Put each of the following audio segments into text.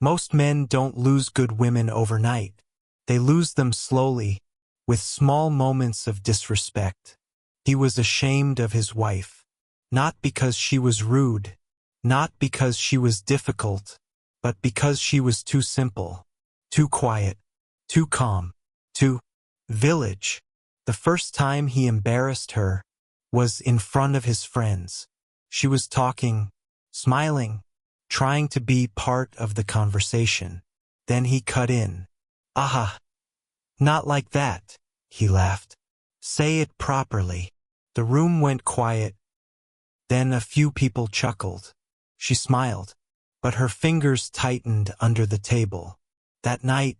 Most men don't lose good women overnight. They lose them slowly, with small moments of disrespect. He was ashamed of his wife. Not because she was rude, not because she was difficult, but because she was too simple, too quiet, too calm, too village. The first time he embarrassed her was in front of his friends. She was talking, smiling, trying to be part of the conversation. Then he cut in. "Aha! Not like that," he laughed. "Say it properly." The room went quiet. Then a few people chuckled. She smiled, but her fingers tightened under the table. That night,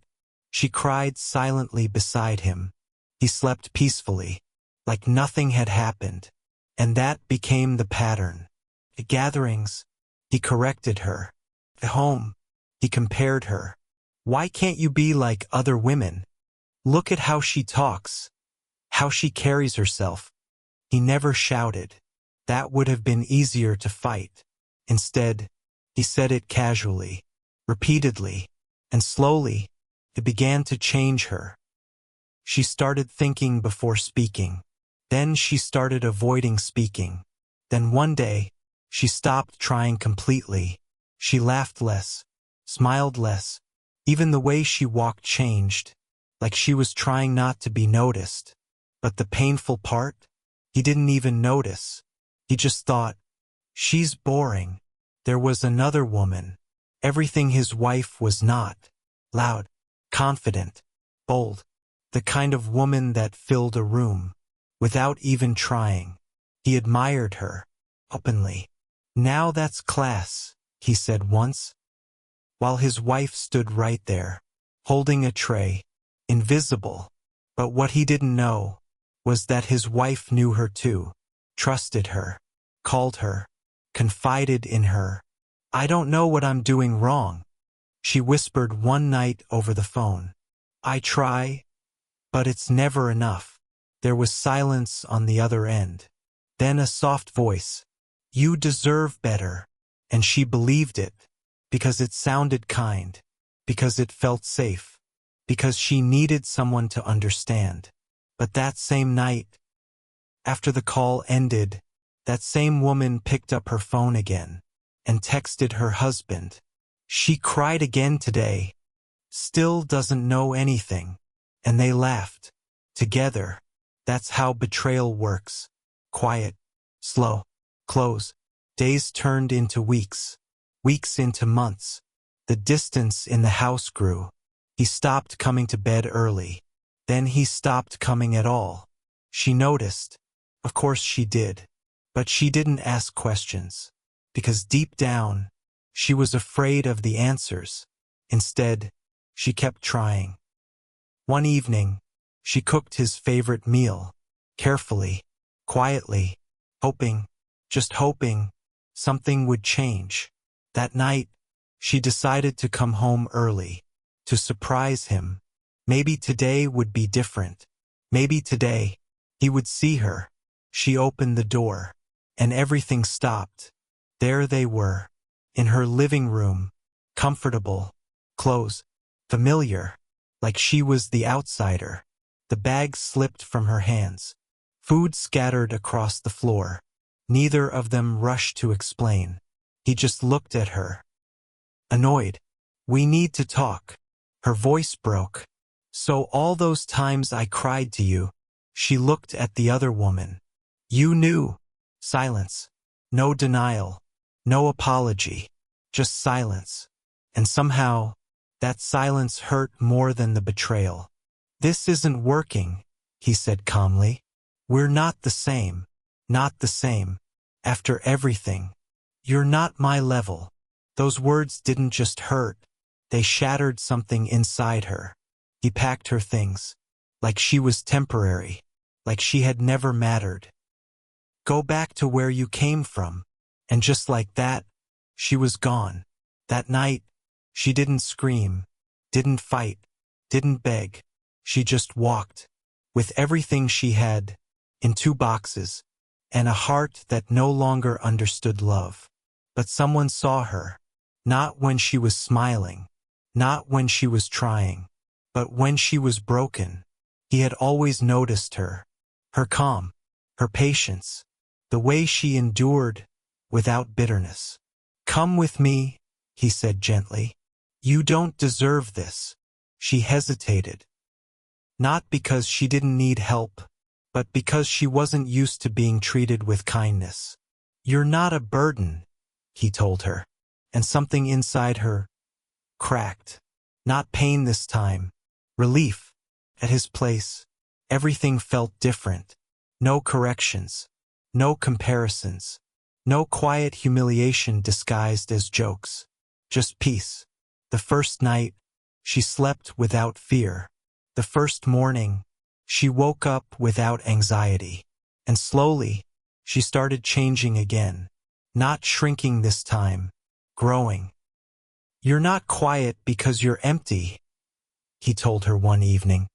she cried silently beside him. He slept peacefully, like nothing had happened. And that became the pattern. At gatherings, he corrected her. At home, he compared her. "Why can't you be like other women? Look at how she talks, how she carries herself." He never shouted. That would have been easier to fight. Instead, he said it casually, repeatedly, and slowly, it began to change her. She started thinking before speaking. Then she started avoiding speaking. Then one day, she stopped trying completely. She laughed less, smiled less. Even the way she walked changed, like she was trying not to be noticed. But the painful part? He didn't even notice. He just thought, "She's boring." There was another woman. Everything his wife was not. Loud, confident, bold. The kind of woman that filled a room, without even trying. He admired her, openly. "Now that's class," he said once, while his wife stood right there, holding a tray, invisible. But what he didn't know was that his wife knew her too, trusted her, called her, confided in her. "I don't know what I'm doing wrong," she whispered one night over the phone. "I try, but it's never enough." There was silence on the other end. Then a soft voice, "You deserve better." And she believed it, because it sounded kind, because it felt safe, because she needed someone to understand. But that same night, after the call ended, that same woman picked up her phone again and texted her husband. "She cried again today. Still doesn't know anything." And they laughed. Together. That's how betrayal works. Quiet, slow, close. Days turned into weeks. Weeks into months. The distance in the house grew. He stopped coming to bed early. Then he stopped coming at all. She noticed. Of course she did. But she didn't ask questions. Because deep down, she was afraid of the answers. Instead, she kept trying. One evening, she cooked his favorite meal, carefully, quietly, hoping, just hoping, something would change. That night, she decided to come home early, to surprise him. Maybe today would be different. Maybe today, he would see her. She opened the door, and everything stopped. There they were, in her living room, comfortable, clothes, familiar, like she was the outsider. The bag slipped from her hands. Food scattered across the floor. Neither of them rushed to explain. He just looked at her. Annoyed. "We need to talk." Her voice broke. "So all those times I cried to you." She looked at the other woman. "You knew." Silence. No denial. No apology. Just silence. And somehow, that silence hurt more than the betrayal. "This isn't working," he said calmly. "We're not the same. Not the same. After everything. You're not my level." Those words didn't just hurt. They shattered something inside her. He packed her things. Like she was temporary. Like she had never mattered. "Go back to where you came from." And just like that, she was gone. That night, she didn't scream, didn't fight, didn't beg. She just walked, with everything she had, in 2 boxes, and a heart that no longer understood love. But someone saw her. Not when she was smiling. Not when she was trying, but when she was broken. He had always noticed her. Her calm, her patience, the way she endured without bitterness. "Come with me," he said gently. "You don't deserve this." She hesitated. Not because she didn't need help, but because she wasn't used to being treated with kindness. "You're not a burden," he told her, and something inside her cracked. Not pain this time, relief. At his place, everything felt different. No corrections, no comparisons, no quiet humiliation disguised as jokes. Just peace. The first night, she slept without fear. The first morning, she woke up without anxiety. And slowly, she started changing again. Not shrinking this time, growing. "You're not quiet because you're empty," he told her one evening.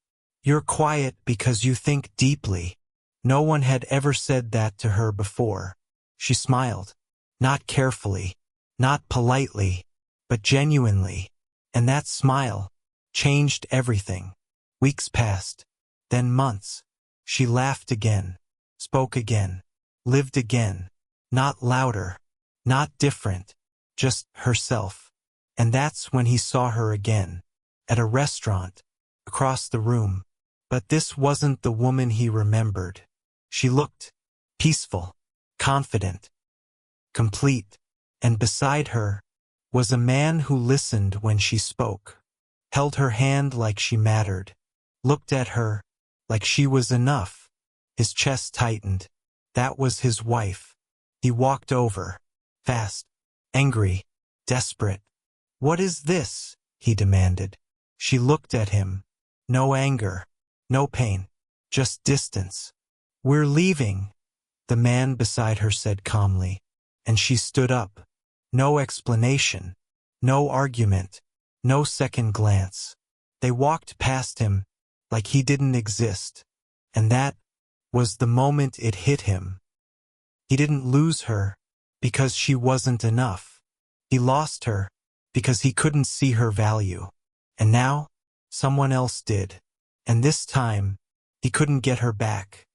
"You're quiet because you think deeply." No one had ever said that to her before. She smiled. Not carefully, not politely, but genuinely. And that smile changed everything. Weeks passed, then months. She laughed again, spoke again, lived again. Not louder, not different, just herself. And that's when he saw her again, at a restaurant, across the room. But this wasn't the woman he remembered. She looked peaceful, confident, complete, and beside her was a man who listened when she spoke, held her hand like she mattered, looked at her like she was enough. His chest tightened. That was his wife. He walked over, fast, angry, desperate. "What is this?" he demanded. She looked at him. No anger, no pain, just distance. "We're leaving," the man beside her said calmly, and she stood up. No explanation, no argument, no second glance. They walked past him like he didn't exist, and that was the moment it hit him. He didn't lose her because she wasn't enough. He lost her because he couldn't see her value. And now, someone else did. And this time, he couldn't get her back.